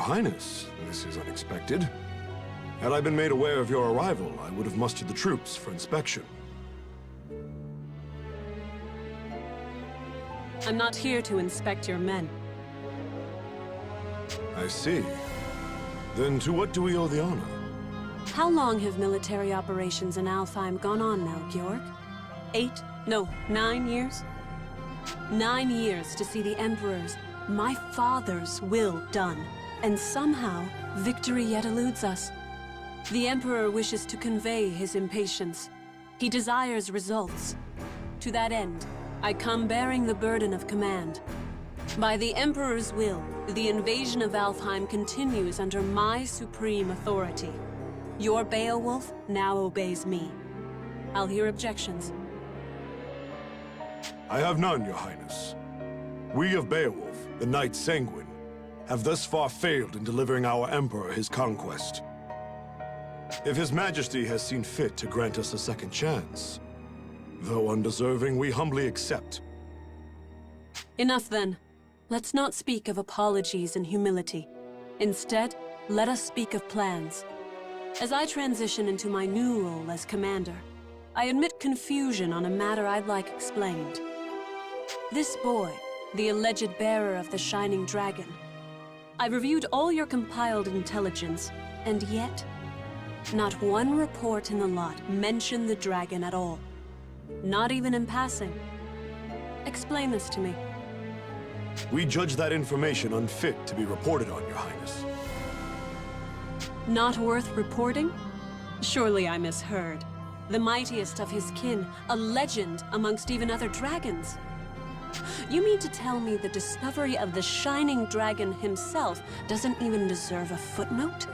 Your Highness, this is unexpected. Had I been made aware of your arrival, I would have mustered the troops for inspection. I'm not here to inspect your men. I see. Then to what do we owe the honor? How long have military operations in Alfheim gone on now, Georg? 8? No, 9 years? 9 years to see the Emperor's, my father's, will done. And somehow, victory yet eludes us. The Emperor wishes to convey his impatience. He desires results. To that end, I come bearing the burden of command. By the Emperor's will, the invasion of Alfheim continues under my supreme authority. Your Beowulf now obeys me. I'll hear objections. I have none, Your Highness. We of Beowulf, the Knights Sanguine, have thus far failed in delivering our Emperor his conquest. If His Majesty has seen fit to grant us a second chance, though undeserving, we humbly accept. Enough then. Let's not speak of apologies and humility. Instead, let us speak of plans. As I transition into my new role as commander, I admit confusion on a matter I'd like explained. This boy, the alleged bearer of the Shining Dragon. I've reviewed all your compiled intelligence, and yet, not one report in the lot mentioned the dragon at all. Not even in passing. Explain this to me. We judge that information unfit to be reported on, Your Highness. Not worth reporting? Surely I misheard. The mightiest of his kin, a legend amongst even other dragons. You mean to tell me the discovery of the Shining Dragon himself doesn't even deserve a footnote?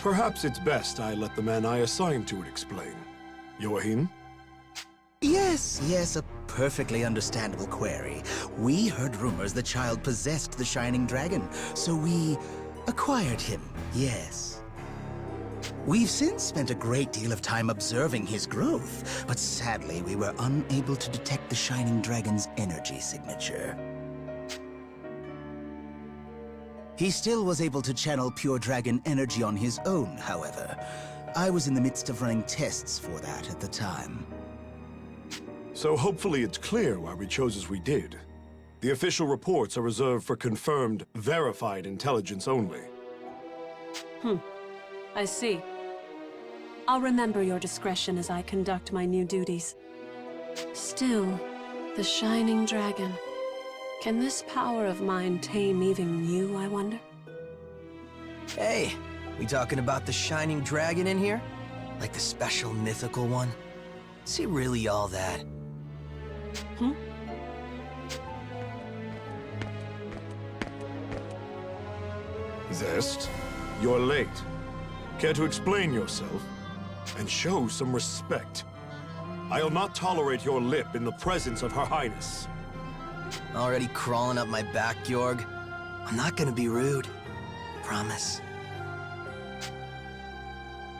Perhaps it's best I let the man I assigned to it explain. Joachim? Yes, a perfectly understandable query. We heard rumors the child possessed the Shining Dragon, so we acquired him, yes. We've since spent a great deal of time observing his growth, but sadly we were unable to detect the Shining Dragon's energy signature. He still was able to channel pure dragon energy on his own, however. I was in the midst of running tests for that at the time. So hopefully it's clear why we chose as we did. The official reports are reserved for confirmed, verified intelligence only. I see. I'll remember your discretion as I conduct my new duties. Still, the Shining Dragon. Can this power of mine tame even you, I wonder? Hey, we talking about the Shining Dragon in here? Like the special mythical one? Is he really all that? Zest, you're late. Care to explain yourself? And show some respect. I'll not tolerate your lip in the presence of Her Highness. Already crawling up my back, Georg? I'm not gonna be rude. Promise.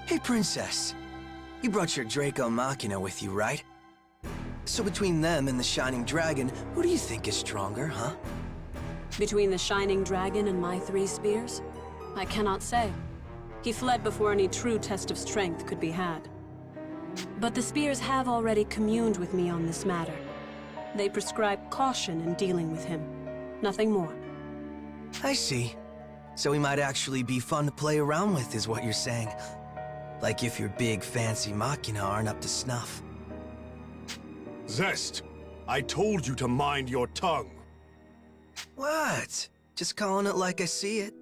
Hey, Princess. You brought your Draco Machina with you, right? So between them and the Shining Dragon, who do you think is stronger, huh? Between the Shining Dragon and my 3 spears? I cannot say. He fled before any true test of strength could be had. But the spears have already communed with me on this matter. They prescribe caution in dealing with him. Nothing more. I see. So he might actually be fun to play around with, is what you're saying. Like if your big fancy Machina aren't up to snuff. Zest, I told you to mind your tongue. What? Just calling it like I see it.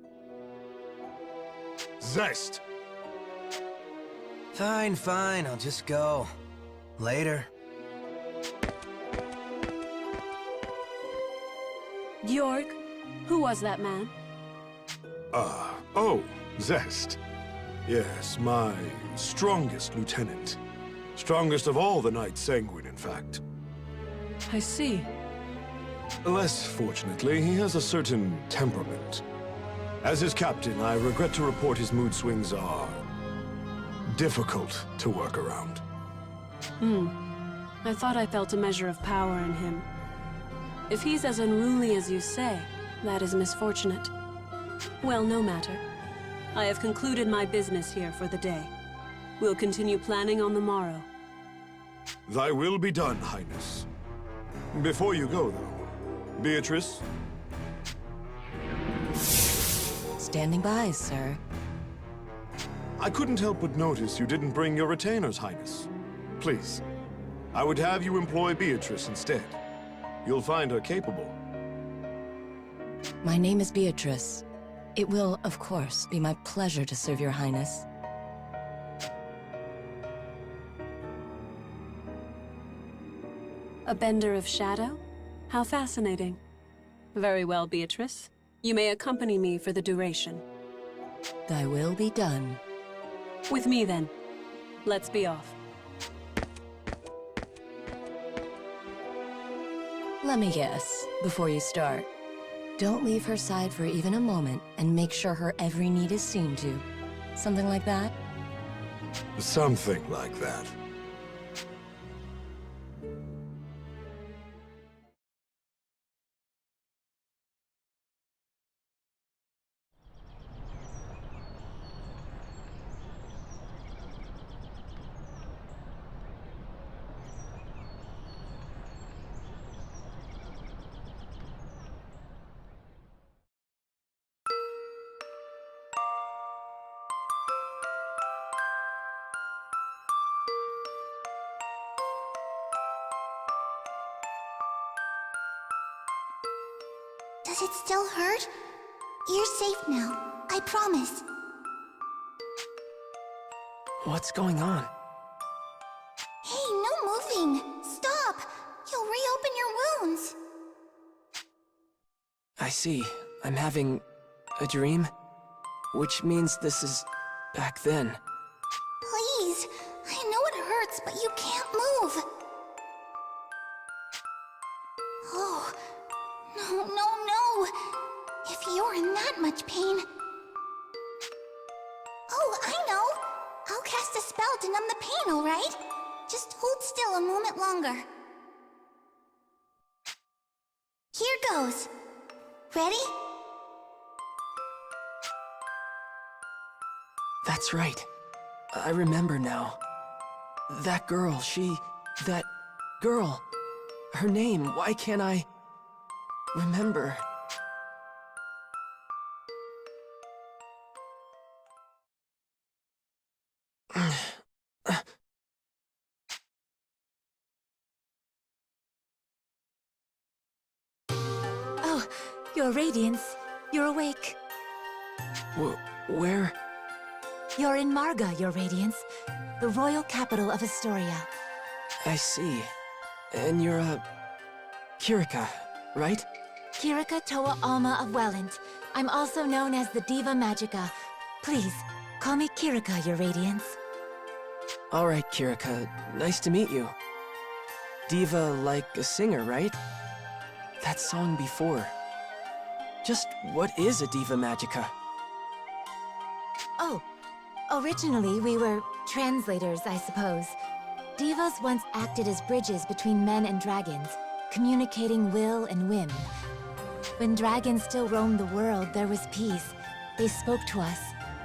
Zest! Fine, I'll just go. Later. Georg, who was that man? Oh, Zest. Yes, my strongest lieutenant. Strongest of all the Knights Sanguine, in fact. I see. Less fortunately, he has a certain temperament. As his captain, I regret to report his mood swings are difficult to work around. I thought I felt a measure of power in him. If he's as unruly as you say, that is misfortunate. Well, no matter. I have concluded my business here for the day. We'll continue planning on the morrow. Thy will be done, Highness. Before you go, though, Beatrice? Standing by, sir. I couldn't help but notice you didn't bring your retainers, Highness. Please, I would have you employ Beatrice instead. You'll find her capable. My name is Beatrice. It will, of course, be my pleasure to serve your highness. A bender of shadow? How fascinating. Very well, Beatrice. You may accompany me for the duration. Thy will be done. With me, then. Let's be off. Let me guess, before you start. Don't leave her side for even a moment, and make sure her every need is seen to. Something like that? Something like that. Does it still hurt? You're safe now. I promise. What's going on? Hey, no moving! Stop! You'll reopen your wounds! I see. I'm having a dream? Which means this is back then. Please! I know it hurts, but you can't move! Oh, no, no, no! If you're in that much pain... Oh, I know! I'll cast a spell to numb the pain, alright? Just hold still a moment longer. Here goes. Ready? That's right. I remember now. That girl, that girl. Her name, why can't I remember? Oh, Your Radiance. You're awake. Where? You're in Marga, Your Radiance, the royal capital of Astoria. I see. And you're Kirika, right? Kirika Toa Alma of Welland. I'm also known as the Diva Magica. Please, call me Kirika, Your Radiance. Alright, Kirika. Nice to meet you. Diva like a singer, right? That song before. Just what is a Diva Magica? Oh, originally we were translators, I suppose. Divas once acted as bridges between men and dragons, communicating will and whim. When dragons still roamed the world, there was peace. They spoke to us,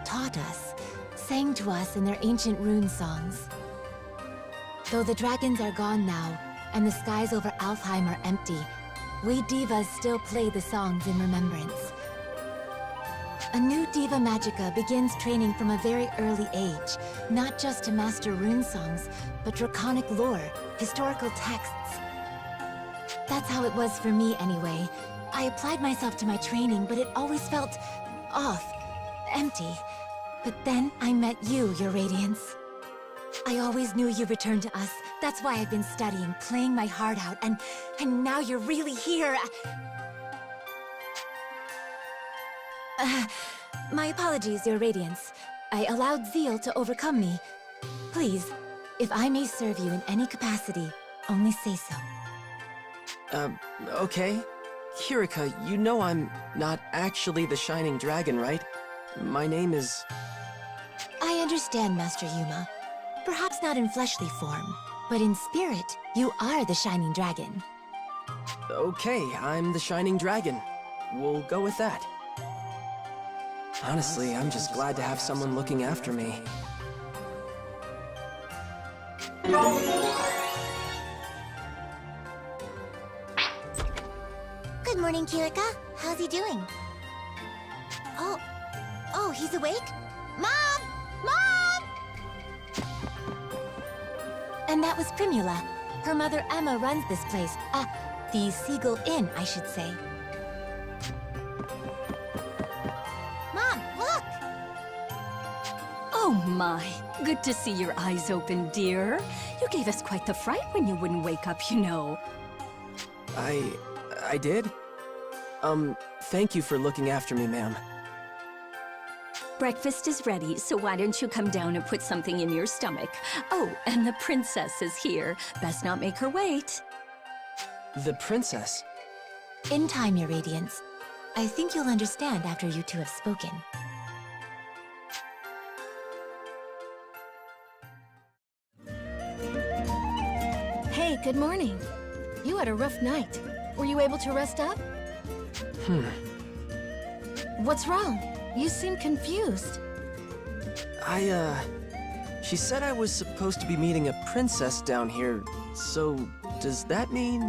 taught us, sang to us in their ancient rune songs. Though the dragons are gone now, and the skies over Alfheim are empty, we divas still play the songs in remembrance. A new Diva Magica begins training from a very early age, not just to master rune songs, but draconic lore, historical texts. That's how it was for me anyway. I applied myself to my training, but it always felt off, empty. But then I met you, Your Radiance. I always knew you returned to us. That's why I've been studying, playing my heart out, and now you're really here. My apologies, Your Radiance. I allowed zeal to overcome me. Please, if I may serve you in any capacity, only say so. Okay. Kirika, you know I'm not actually the Shining Dragon, right? My name is... I understand, Master Yuma. Perhaps not in fleshly form, but in spirit, you are the Shining Dragon. Okay, I'm the Shining Dragon. We'll go with that. Honestly, I'm just glad to have someone looking after me. Good morning, Kirika. How's he doing? Oh, he's awake? Mom! Mom! And that was Primula. Her mother Emma runs this place. The Seagull Inn, I should say. Mom, look! Oh my, good to see your eyes open, dear. You gave us quite the fright when you wouldn't wake up, you know. I did? Thank you for looking after me, ma'am. Breakfast is ready, so why don't you come down and put something in your stomach? Oh, and the princess is here. Best not make her wait. The princess? In time, Your Radiance. I think you'll understand after you two have spoken. Hey, good morning. You had a rough night. Were you able to rest up? What's wrong? You seem confused. She said I was supposed to be meeting a princess down here, so does that mean...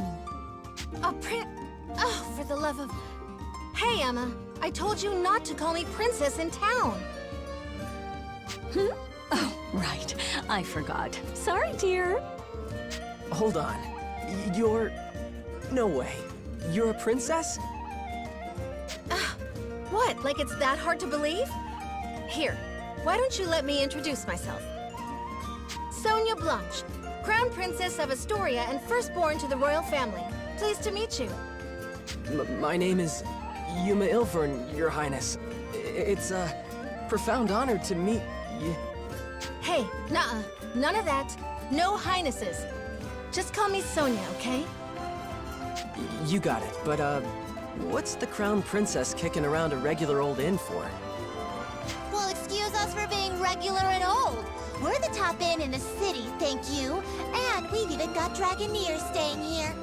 Oh, for the love of... Hey, Emma, I told you not to call me princess in town. Oh, right. I forgot. Sorry, dear. Hold on. You're... No way. You're a princess? What, like it's that hard to believe? Here, why don't you let me introduce myself? Sonia Blanche, Crown Princess of Astoria and firstborn to the royal family. Pleased to meet you. My name is Yuma Ilvern, Your Highness. It's a profound honor to meet you. Hey, nuh-uh, none of that. No highnesses. Just call me Sonia, okay? You got it, but what's the Crown Princess kicking around a regular old inn for? Well, excuse us for being regular and old. We're the top inn in the city, thank you. And we've even got Dragoneers staying here.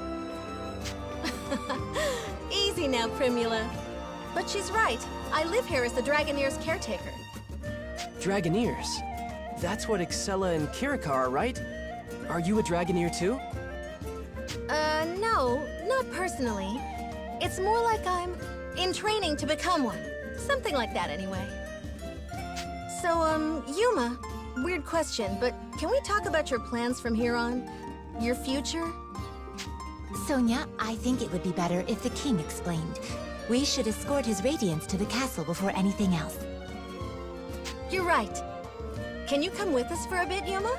Easy now, Primula. But she's right. I live here as the Dragoneers' caretaker. Dragoneers? That's what Excella and Kirika are, right? Are you a Dragoneer too? No, not personally. It's more like I'm in training to become one. Something like that, anyway. So, Yuma, weird question, but can we talk about your plans from here on? Your future? Sonia, I think it would be better if the king explained. We should escort his radiance to the castle before anything else. You're right. Can you come with us for a bit, Yuma?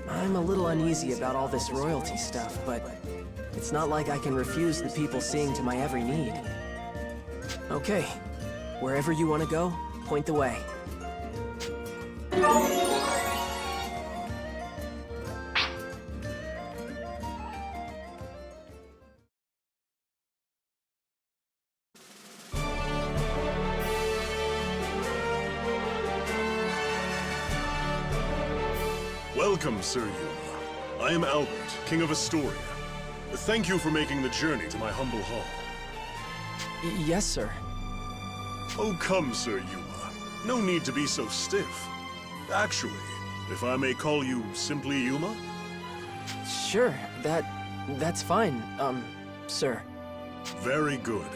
I'm a little uneasy about all this royalty stuff, but it's not like I can refuse the people seeing to my every need. Okay, wherever you want to go, point the way. Welcome, Sir Yuma. I am Albert, King of Astoria. Thank you for making the journey to my humble hall. Yes, sir. Oh, come, Sir Yuma. No need to be so stiff. Actually, if I may call you simply Yuma? Sure, that's fine, sir. Very good.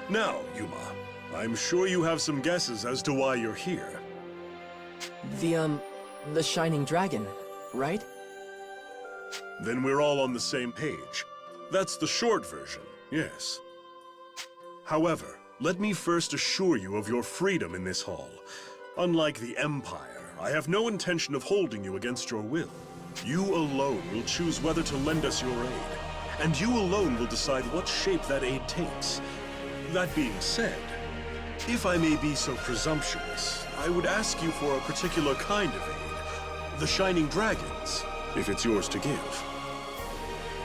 Now, Yuma, I'm sure you have some guesses as to why you're here. The Shining Dragon, right? Then we're all on the same page. That's the short version, yes. However, let me first assure you of your freedom in this hall. Unlike the Empire, I have no intention of holding you against your will. You alone will choose whether to lend us your aid, and you alone will decide what shape that aid takes. That being said, if I may be so presumptuous, I would ask you for a particular kind of aid. The Shining Dragons, if it's yours to give.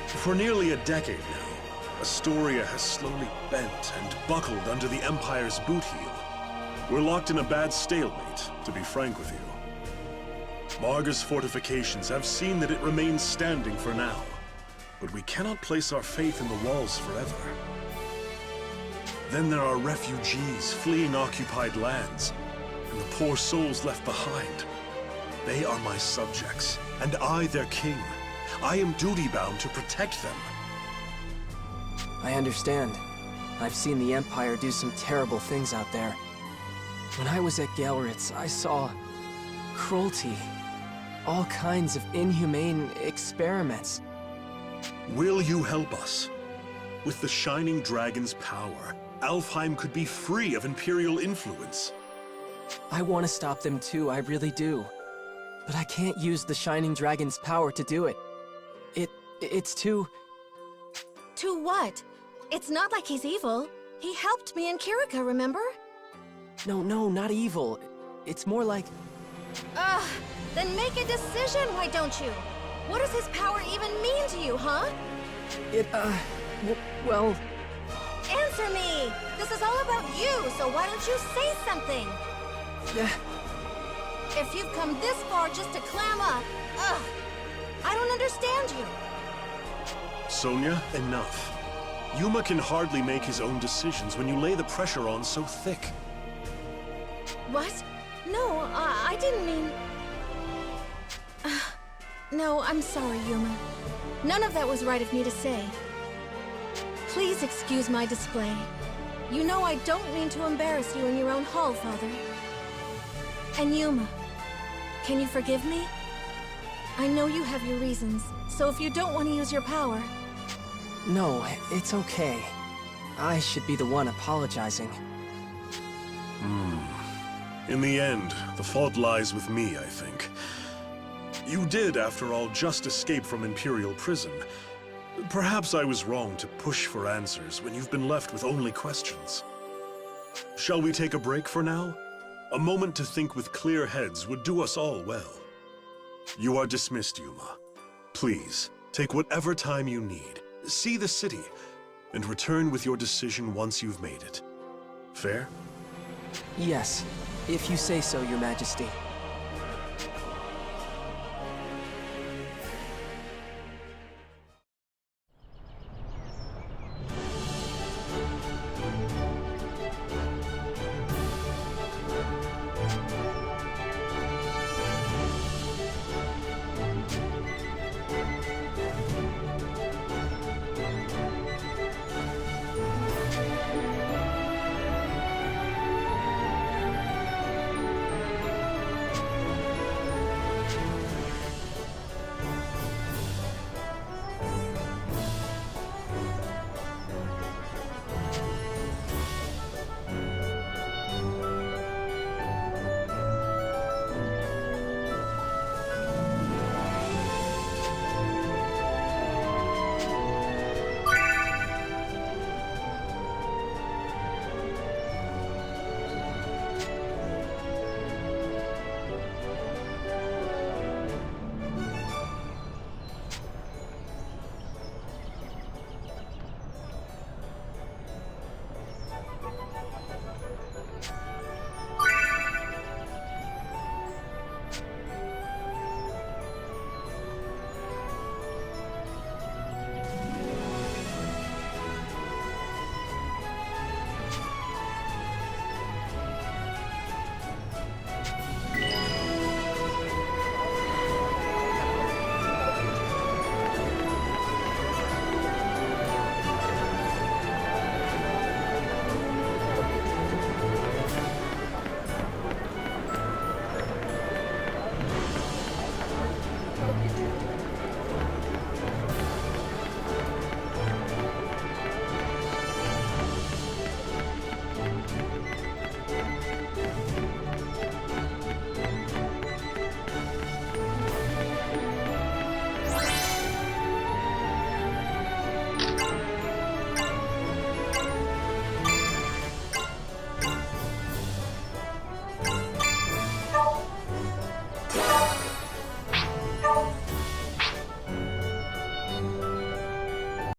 For nearly a decade now, Astoria has slowly bent and buckled under the Empire's boot heel. We're locked in a bad stalemate, to be frank with you. Marga's fortifications have seen that it remains standing for now, but we cannot place our faith in the walls forever. Then there are refugees fleeing occupied lands, and the poor souls left behind. They are my subjects, and I their king. I am duty-bound to protect them. I understand. I've seen the Empire do some terrible things out there. When I was at Gelritz, I saw cruelty. All kinds of inhumane experiments. Will you help us? With the Shining Dragon's power, Alfheim could be free of Imperial influence. I want to stop them too, I really do. But I can't use the Shining Dragon's power to do it. It's too... To what? It's not like he's evil. He helped me and Kirika, remember? No, not evil. It's more like... Ugh, then make a decision, why don't you? What does his power even mean to you, huh? Well... Answer me! This is all about you, so why don't you say something? If you've come this far just to clam up, ugh, I don't understand you. Sonia, enough. Yuma can hardly make his own decisions when you lay the pressure on so thick. What? No, I didn't mean... No, I'm sorry, Yuma. None of that was right of me to say. Please excuse my display. You know I don't mean to embarrass you in your own hall, Father. And Yuma, can you forgive me? I know you have your reasons, so if you don't want to use your power... No, it's okay. I should be the one apologizing. In the end, the fault lies with me, I think. You did, after all, just escape from Imperial prison. Perhaps I was wrong to push for answers when you've been left with only questions. Shall we take a break for now? A moment to think with clear heads would do us all well. You are dismissed, Yuma. Please, take whatever time you need. See the city, and return with your decision once you've made it. Fair? Yes, if you say so, Your Majesty.